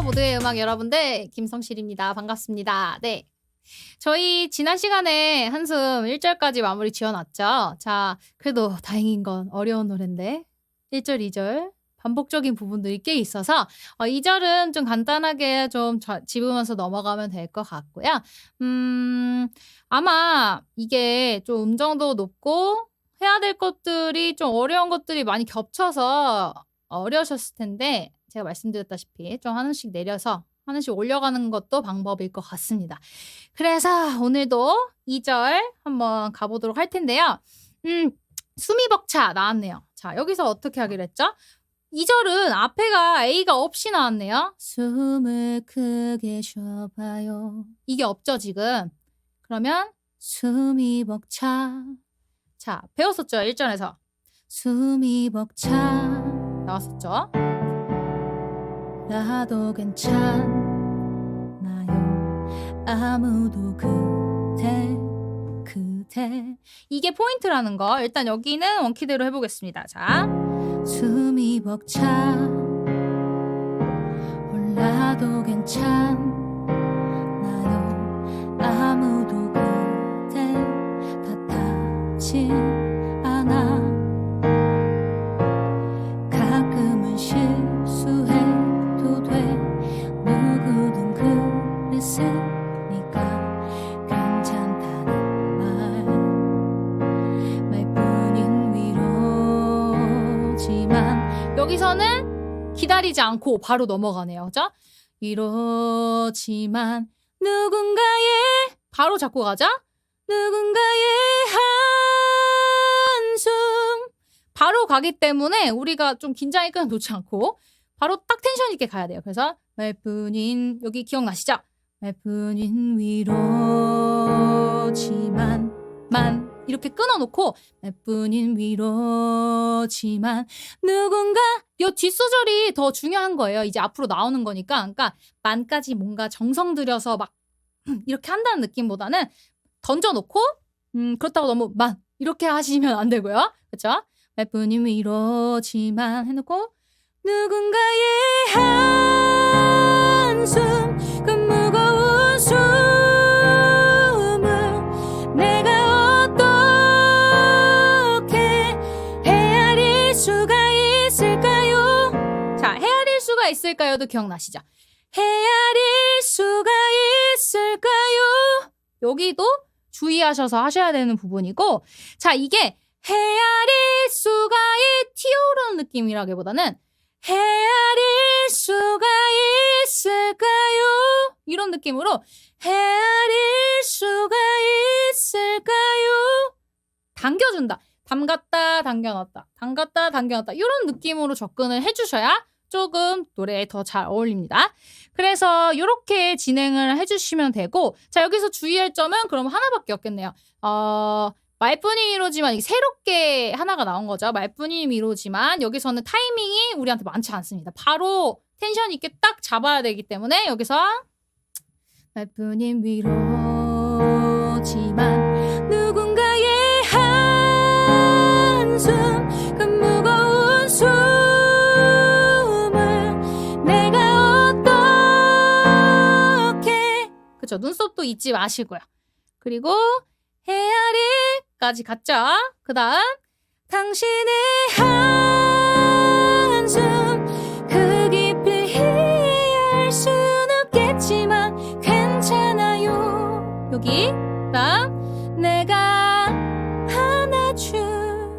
모두의 음악 여러분들, 김성실입니다. 반갑습니다. 네. 저희 지난 시간에 한숨 1절까지 마무리 지어놨죠. 자, 그래도 다행인 건 어려운 노래인데 1절, 2절 반복적인 부분들이 꽤 있어서 2절은 좀 간단하게 좀 짚으면서 넘어가면 될 것 같고요. 아마 이게 좀 음정도 높고 해야 될 것들이 좀 어려운 것들이 많이 겹쳐서 어려우셨을 텐데 제가 말씀드렸다시피 좀 하나씩 내려서 하나씩 올려가는 것도 방법일 것 같습니다. 그래서 오늘도 2절 한번 가보도록 할 텐데요. 숨이 벅차 나왔네요. 자, 여기서 어떻게 하기로 했죠? 2절은 앞에가 A가 없이 나왔네요. 숨을 크게 쉬어봐요. 이게 없죠, 지금. 그러면 숨이 벅차. 자, 배웠었죠, 1절에서. 숨이 벅차. 나왔었죠? 나도 괜찮나요? 아무도 그대 이게 포인트라는 거 일단 여기는 원키대로 해보겠습니다. 자, 숨이 벅차 몰라도 괜찮나요? 아무도 그대 탓하지 않아 가끔은 실수해도 돼 누구든 그랬으니까 괜찮다는 말뿐인 위로지만 여기서는 기다리지 않고 바로 넘어가네요. 그죠? 이러지만 누군가의 바로 잡고 가자. 누군가의 한숨 바로 가기 때문에 우리가 좀 긴장이 끊어놓지 않고 바로 딱 텐션 있게 가야 돼요. 그래서 말뿐인 여기 기억나시죠? 말뿐인 위로지만 이렇게 끊어놓고 말뿐인 위로지만 누군가 요 뒷소절이 더 중요한 거예요. 이제 앞으로 나오는 거니까 그러니까 만까지 뭔가 정성 들여서 막 이렇게 한다는 느낌보다는 던져놓고 그렇다고 너무 이렇게 하시면 안 되고요. 그렇죠? 말뿐인 위로지만 해놓고 누군가의 한숨 그 무거운 숨을 내가 어떻게 헤아릴 수가 있을까요? 자, 헤아릴 수가 있을까요도 기억나시죠? 헤아릴 수가 있을까요? 여기도 주의하셔서 하셔야 되는 부분이고 자, 이게 헤아릴 수가 튀어오르는 느낌이라기보다는 헤아릴 수가 있을까요? 이런 느낌으로 헤아릴 수가 있을까요? 당겨준다. 담갔다 당겨놨다. 담갔다 당겨놨다. 이런 느낌으로 접근을 해주셔야 조금 노래에 더 잘 어울립니다. 그래서 이렇게 진행을 해주시면 되고 자, 여기서 주의할 점은 그럼 하나밖에 없겠네요. 말뿐인 위로지만 이게 새롭게 하나가 나온 거죠. 말뿐인 위로지만 여기서는 타이밍이 우리한테 많지 않습니다. 바로 텐션 있게 딱 잡아야 되기 때문에 여기서 말뿐인 위로지만 누군가의 한숨 그 무거운 숨을 내가 어떻게 그쵸, 눈썹도 잊지 마시고요. 그리고 헤아릴까지 갔죠. 그 다음 당신의 한숨 그 깊이 이해할 순 없겠지만 괜찮아요. 여기 그 다음 내가 안아줄게요.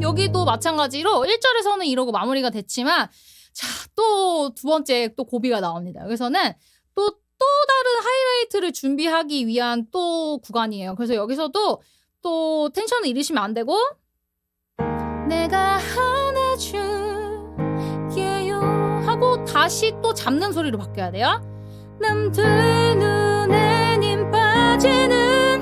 여기도 마찬가지로 1절에서는 이러고 마무리가 됐지만 자, 또 두 번째 또 고비가 나옵니다. 여기서는 또 다른 하이라이트를 준비하기 위한 또 구간이에요. 그래서 여기서도 또 텐션을 잃으시면 안 되고 내가 안아줄게요 하고 다시 또 잡는 소리로 바뀌어야 돼요. 남들 눈에 님 빠지는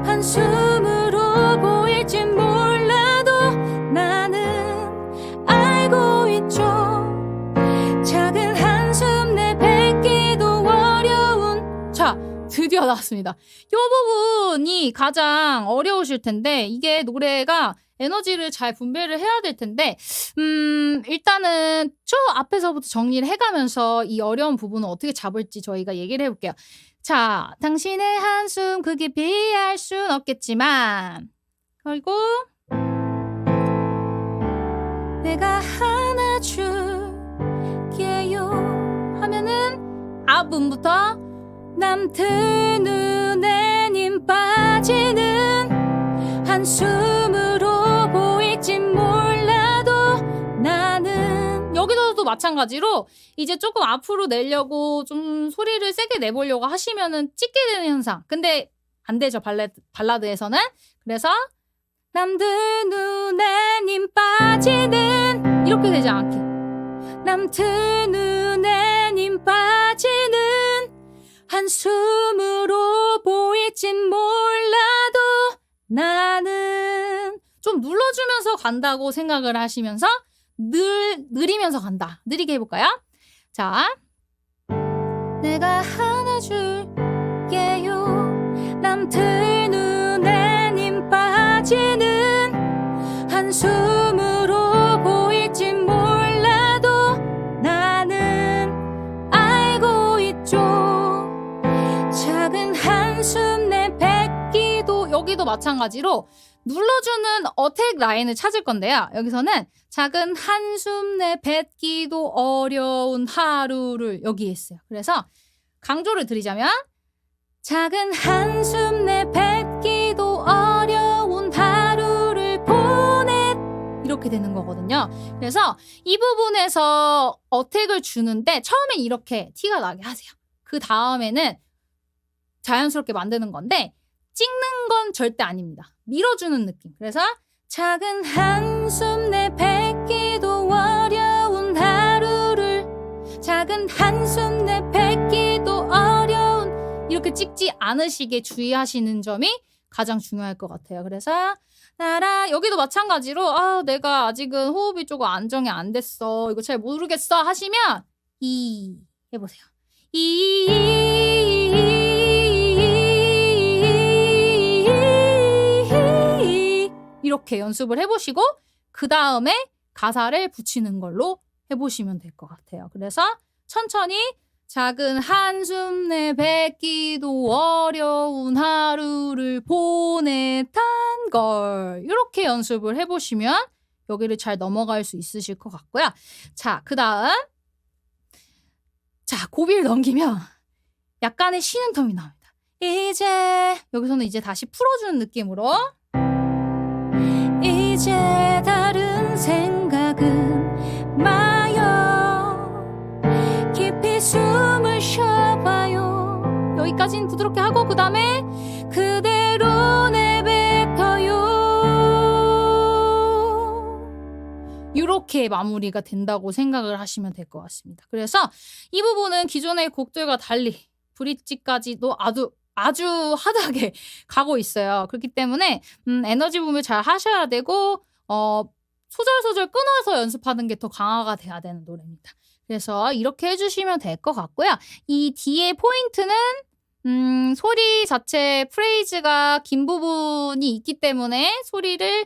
한숨으로 보일지 몰라도 나는 알고 있죠. 작은 한숨 내뱉기도 어려운 자, 드디어 나왔습니다. 이 부분이 가장 어려우실 텐데 이게 노래가 에너지를 잘 분배를 해야 될 텐데 일단은 저 앞에서부터 정리를 해가면서 이 어려운 부분을 어떻게 잡을지 저희가 얘기를 해볼게요. 자, 당신의 한숨 그 깊이 알 순 없겠지만 그리고 내가 하나 줄게요 하면은 앞부분부터 남들 눈에 님 빠지는 한숨으로 보일진 몰라도 나는 여기서도 마찬가지로 이제 조금 앞으로 내려고 좀 소리를 세게 내보려고 하시면은 찢게 되는 현상. 근데 안 되죠, 발라드에서는. 그래서 남들 눈에 님 빠지는 이렇게 되지 않게 남들 눈에 님 빠지는 한숨으로 보일진 몰라도 나는 좀 눌러주면서 간다고 생각을 하시면서 느리면서 간다. 느리게 해볼까요? 자, 내가 하나 줄게요 남들 눈에 님 빠지는 한숨으로 보일진 몰라도 나는 알고 있죠 작은 한숨 내뱉기도 여기도 마찬가지로 눌러주는 어택 라인을 찾을 건데요. 여기서는 작은 한숨 내뱉기도 어려운 하루를 여기에 있어요. 그래서 강조를 드리자면 작은 한숨 내뱉기도 어려운 하루를 보냈 이렇게 되는 거거든요. 그래서 이 부분에서 어택을 주는데 처음엔 이렇게 티가 나게 하세요. 그 다음에는 자연스럽게 만드는 건데 찍는 건 절대 아닙니다. 밀어주는 느낌. 그래서 작은 한숨 내뱉기도 어려운 하루를 작은 한숨 내뱉기도 어려운 이렇게 찍지 않으시게 주의하시는 점이 가장 중요할 것 같아요. 그래서 나라 여기도 마찬가지로 내가 아직은 호흡이 조금 안정이 안 됐어. 이거 잘 모르겠어 하시면 이 해보세요. 이렇게 연습을 해보시고 그 다음에 가사를 붙이는 걸로 해보시면 될 것 같아요. 그래서 천천히 작은 한숨 내뱉기도 어려운 하루를 보냈단 걸 이렇게 연습을 해보시면 여기를 잘 넘어갈 수 있으실 것 같고요. 자, 그 다음 자, 고비를 넘기면 약간의 쉬는 텀이 나옵니다. 이제 여기서는 이제 다시 풀어주는 느낌으로 이제 다른 생각은 마요 깊이 숨을 쉬어봐요 여기까지는 부드럽게 하고 그 다음에 그대로 내뱉어요 이렇게 마무리가 된다고 생각을 하시면 될 것 같습니다. 그래서 이 부분은 기존의 곡들과 달리 브릿지까지도 아주 하드하게 가고 있어요. 그렇기 때문에 에너지 분배 잘 하셔야 되고 소절소절 끊어서 연습하는 게 더 강화가 돼야 되는 노래입니다. 그래서 이렇게 해주시면 될 것 같고요. 이 뒤에 포인트는 소리 자체 프레이즈가 긴 부분이 있기 때문에 소리를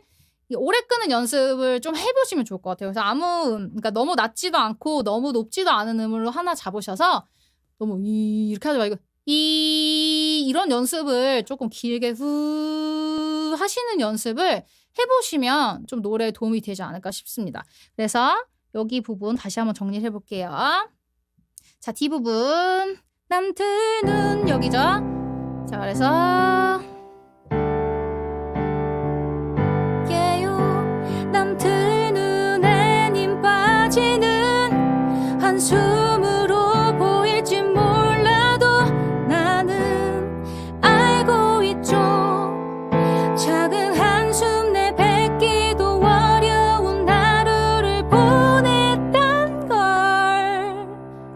오래 끄는 연습을 좀 해보시면 좋을 것 같아요. 그래서 그러니까 너무 낮지도 않고 너무 높지도 않은 음으로 하나 잡으셔서 너무 이렇게 하지 말고 이런 연습을 조금 길게 후 하시는 연습을 해보시면 좀 노래에 도움이 되지 않을까 싶습니다. 그래서 여기 부분 다시 한번 정리를 해볼게요. 자, 뒷부분 남들은 여기죠. 자, 그래서 남들 눈에 님 빠지는 한숨으로 보일진 몰라도 나는 알고 있죠 작은 한숨 내뱉기도 어려운 하루를 보냈단 걸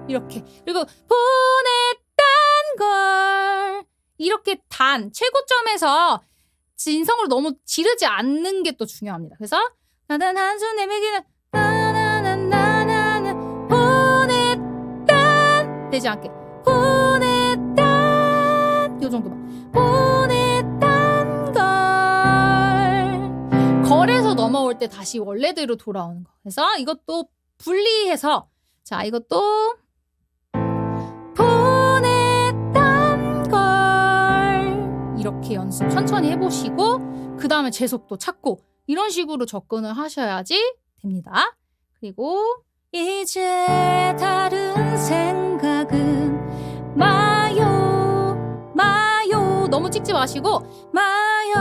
이렇게 그리고 보냈단 걸 이렇게 최고점에서 진성으로 너무 지르지 않는 게 또 중요합니다. 그래서 나는 한숨 내뱉기는 나나나나나나 보냈단 되지 않게 보냈단 요 정도만 보냈단 걸 걸에서 나올 때 다시 원래대로 돌아오는 거. 그래서 이것도 분리해서 자 이것도 보냈던 걸 이렇게 연습 천천히 해보시고 그 다음에 제 속도 찾고 이런 식으로 접근을 하셔야지 됩니다. 그리고 이제 다른 생각은 마요 마요 너무 찍지 마시고 마요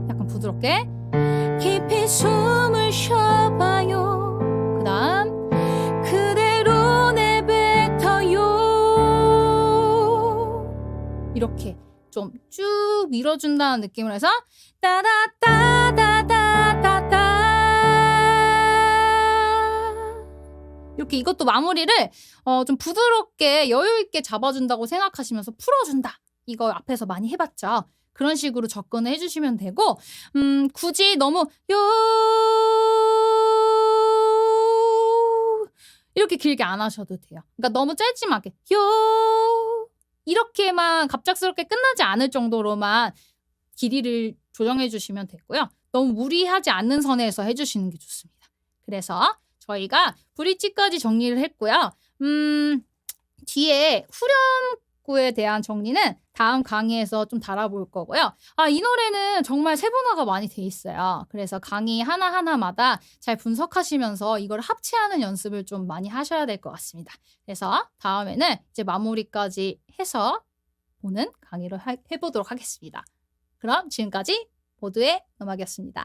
약간 부드럽게 깊이 숨을 쉬어봐요. 그 다음 그대로 내뱉어요. 이렇게 좀 쭉 밀어준다는 느낌으로 해서 따다따다다다다 이렇게 이것도 마무리를 좀 부드럽게 여유있게 잡아준다고 생각하시면서 풀어준다. 이거 앞에서 많이 해봤죠. 그런 식으로 접근을 해주시면 되고 굳이 너무 이렇게 길게 안 하셔도 돼요. 그러니까 너무 짤지막하게 이렇게만 갑작스럽게 끝나지 않을 정도로만 길이를 조정해 주시면 되고요. 너무 무리하지 않는 선에서 해주시는 게 좋습니다. 그래서 저희가 브릿지까지 정리를 했고요. 뒤에 후렴구에 대한 정리는 다음 강의에서 좀 달아볼 거고요. 이 노래는 정말 세분화가 많이 돼 있어요. 그래서 강의 하나하나마다 잘 분석하시면서 이걸 합체하는 연습을 좀 많이 하셔야 될 것 같습니다. 그래서 다음에는 이제 마무리까지 해서 보는 강의를 해보도록 하겠습니다. 그럼 지금까지 보드의 음악이었습니다.